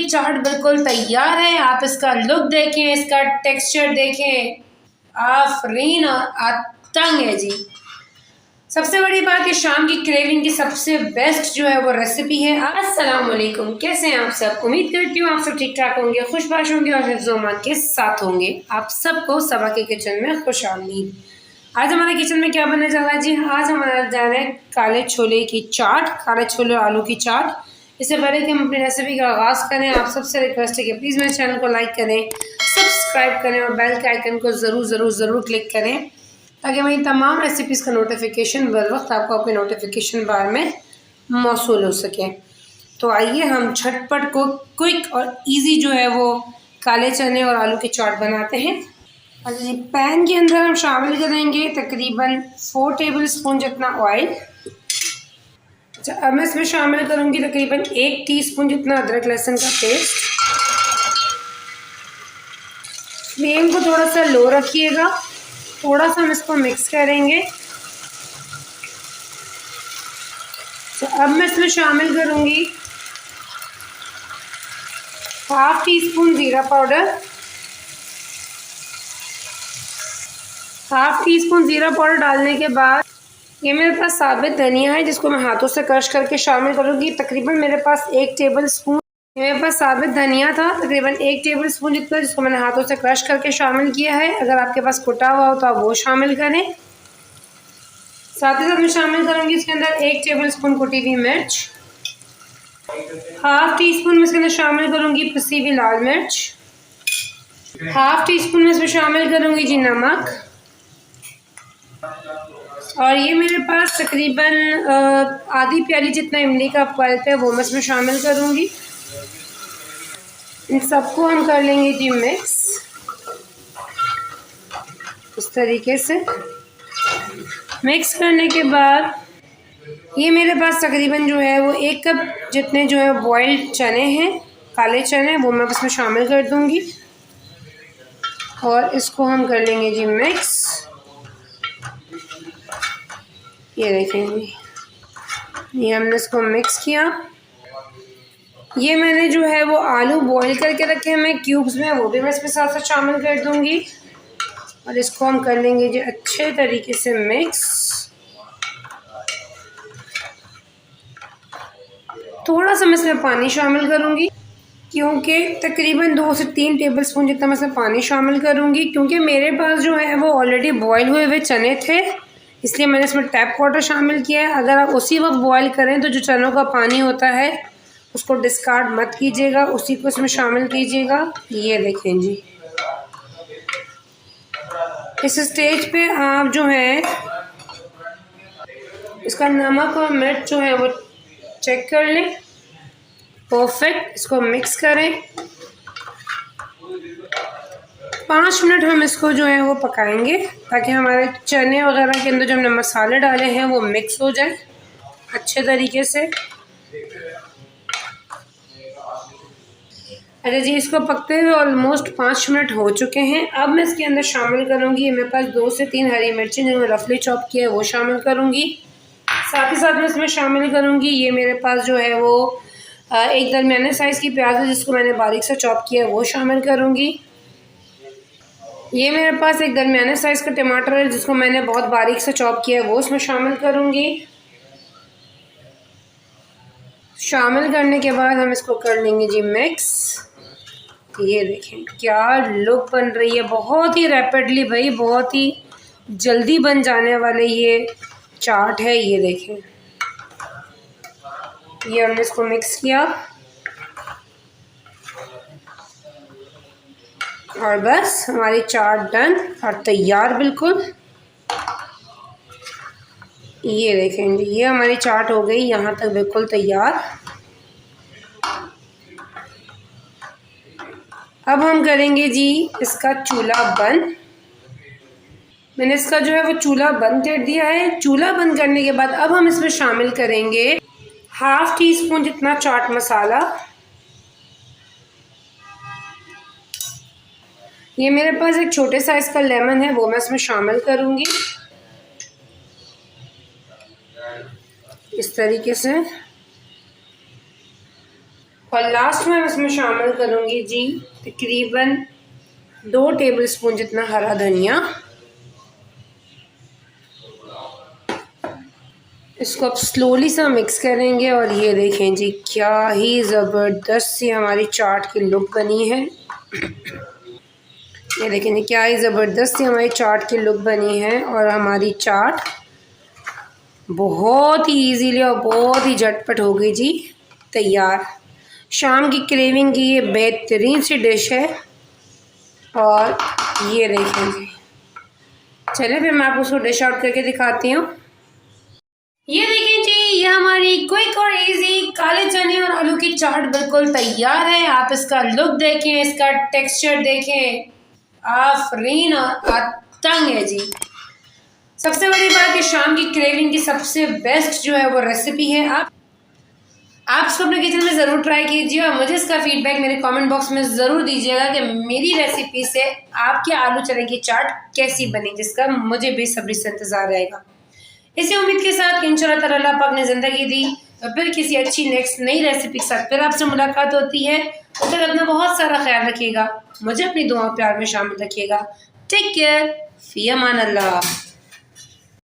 चाट बिल्कुल तैयार है। आप इसका लुक देखें, इसका टेक्सचर देखें, आफरीन और अतंग है जी। सबसे बड़ी बात ये शाम की क्रेविंग की सबसे बेस्ट जो है वो रेसिपी है। अस्सलाम वालेकुम, कैसे हैं आप सब? उम्मीद करती हूँ आप सब ठीक ठाक होंगे, खुशबाश होंगे और हिफ्ज़-ओ-अमान के साथ होंगे। आप सबको सबा के किचन में खुश आमदीद। आज हमारे किचन में क्या बनने जा रहा है जी? आज हमारा जा रहा है काले छोले की चाट, काले छोले और आलू की चाट। इससे पहले कि हम अपनी रेसिपी का आगाज़ करें, आप सबसे रिक्वेस्ट है कि प्लीज़ मेरे चैनल को लाइक करें, सब्सक्राइब करें और बेल के आइकन को ज़रूर क्लिक करें ताकि मेरी तमाम रेसिपीज़ का नोटिफिकेशन बर वक्त आपको आपके नोटिफिकेशन बार में मौसूल हो सके। तो आइए हम झटपट को क्विक और इजी जो है वो काले चने और आलू की चाट बनाते हैं। अच्छा जी, पैन के अंदर हम शामिल करेंगे तकरीबन 4 टेबल स्पून जितना ऑयल। अच्छा, अब मैं इसमें शामिल करूँगी तकरीबन 1 टीस्पून जितना अदरक लहसुन का पेस्ट। फ्लेम को थोड़ा सा लो रखिएगा, थोड़ा सा हम इसको मिक्स करेंगे। तो अब मैं इसमें शामिल करूँगी 1/2 टीस्पून ज़ीरा पाउडर। 1/2 टीस्पून ज़ीरा पाउडर डालने के बाद ये मेरे पास साबित धनिया है जिसको मैं हाथों से क्रश करके शामिल करूँगी। तकरीबन मेरे पास 1 टेबल स्पून मेरे पास साबित धनिया था, तकरीबन 1 टेबल स्पून जितना, जिसको मैंने हाथों से क्रश करके शामिल किया है। अगर आपके पास कुटा हुआ हो तो आप वो शामिल करें। साथ ही साथ मैं शामिल करूँगी इसके अंदर 1 टेबल स्पून कुटी हुई मिर्च। 1/2 टीस्पून में इसके अंदर शामिल करूँगी पिसी हुई लाल मिर्च। 1/2 टीस्पून में इसमें शामिल करूँगी जी नमक। और ये मेरे पास तकरीबन आधी प्याली जितना इमली का पल्प है वो मैं इसमें शामिल करूँगी। इन सबको हम कर लेंगे जी मिक्स इस तरीके से। मिक्स करने के बाद ये मेरे पास तकरीबन जो है वो 1 कप जितने जो है बॉइल्ड चने हैं, काले चने, वो मैं इसमें शामिल कर दूँगी और इसको हम कर लेंगे जी मिक्स। ये देखेंगे, ये हमने इसको मिक्स किया। ये मैंने जो है वो आलू बॉईल करके रखे हैं मैं क्यूब्स में, वो भी मैं इसमें साथ साथ शामिल कर दूँगी और इसको हम कर लेंगे जी अच्छे तरीके से मिक्स। थोड़ा सा मैं इसमें पानी शामिल करूँगी क्योंकि तकरीबन 2 से 3 टेबल स्पून जितना मैं इसमें पानी शामिल करूँगी, क्योंकि मेरे पास जो है वो ऑलरेडी बॉईल हुए चने थे, इसलिए मैंने इसमें टैप वाटर शामिल किया है। अगर आप उसी वक्त बॉईल करें तो जो चनों का पानी होता है उसको डिस्कार्ड मत कीजिएगा, उसी को इसमें शामिल कीजिएगा। ये देखें जी, इस स्टेज पे आप जो है इसका नमक और मिर्च जो है वो चेक कर लें। परफेक्ट, इसको मिक्स करें। 5 मिनट हम इसको जो है वो पकाएंगे ताकि हमारे चने वगैरह के अंदर जो हमने मसाले डाले हैं वो मिक्स हो जाए अच्छे तरीके से। अच्छा जी, इसको पकते हुए ऑलमोस्ट 5 मिनट हो चुके हैं। अब मैं इसके अंदर शामिल करूँगी, मेरे पास 2 से 3 हरी मिर्ची जो मैं रफली चॉप किया है वो शामिल करूँगी। साथ ही साथ मैं इसमें शामिल करूँगी, ये मेरे पास जो है वो एक दरमियाने साइज़ की प्याज है जिसको मैंने बारीक से चॉप किया है वो शामिल करूँगी। ये मेरे पास एक दरमियाने साइज़ का टमाटर है जिसको मैंने बहुत बारीक से चॉप किया है वो उसमें शामिल करूँगी। शामिल करने के बाद हम इसको कर लेंगे जी मिक्स। ये देखें क्या लुक बन रही है, बहुत ही रैपिडली भाई, बहुत ही जल्दी बन जाने वाले ये चाट है। ये देखें, ये हमने इसको मिक्स किया और बस हमारी चाट डन और तैयार बिल्कुल। ये देखें जी, ये हमारी चाट हो गई यहाँ तक बिल्कुल तैयार। अब हम करेंगे जी इसका चूल्हा बंद। मैंने इसका जो है वो चूल्हा बंद कर दिया है। चूल्हा बंद करने के बाद अब हम इसमें शामिल करेंगे 1/2 टीस्पून जितना चाट मसाला। ये मेरे पास एक छोटे साइज़ का लेमन है वो मैं इसमें शामिल करूँगी इस तरीके से। और लास्ट में इसमें शामिल करूँगी जी तकरीबन 2 टेबलस्पून जितना हरा धनिया। इसको अब स्लोली सा मिक्स करेंगे और ये देखें जी क्या ही ज़बरदस्त सी हमारी चाट की लुक बनी है। ये देखें जी क्या ही ज़बरदस्त सी हमारी चाट की लुक बनी है और हमारी चाट बहुत ही इजीली और बहुत ही झटपट हो गई जी तैयार। शाम की क्रेविंग की ये बेहतरीन सी डिश है। और ये देखें जी, चलिए फिर मैं आपको उसको डिश आउट करके दिखाती हूँ। ये देखें जी ये हमारी क्विक और इजी काले चने और आलू की चाट बिल्कुल तैयार है। आप इसका लुक देखें, इसका टेक्सचर देखें, आफरीन और तंग है जी। सबसे बड़ी बात ये शाम की क्रेविंग की सबसे बेस्ट जो है वो रेसिपी है। आप इसको अपने किचन में ज़रूर ट्राई कीजिए और मुझे इसका फीडबैक मेरे कमेंट बॉक्स में ज़रूर दीजिएगा कि मेरी रेसिपी से आपके आलू चने की चाट कैसी बनी, जिसका मुझे बेसब्री से इंतज़ार रहेगा। इसी उम्मीद के साथ कि इंशाअल्लाह ताला अल्लाह पाक ने ज़िंदगी दी और फिर किसी अच्छी नेक्स्ट नई रेसिपी के साथ फिर आपसे मुलाकात होती है। तो फिर अपना बहुत सारा ख्याल रखिएगा, मुझे अपनी दुआ प्यार में शामिल रखिएगा। टेक केयर, फ़ी अमान अल्लाह।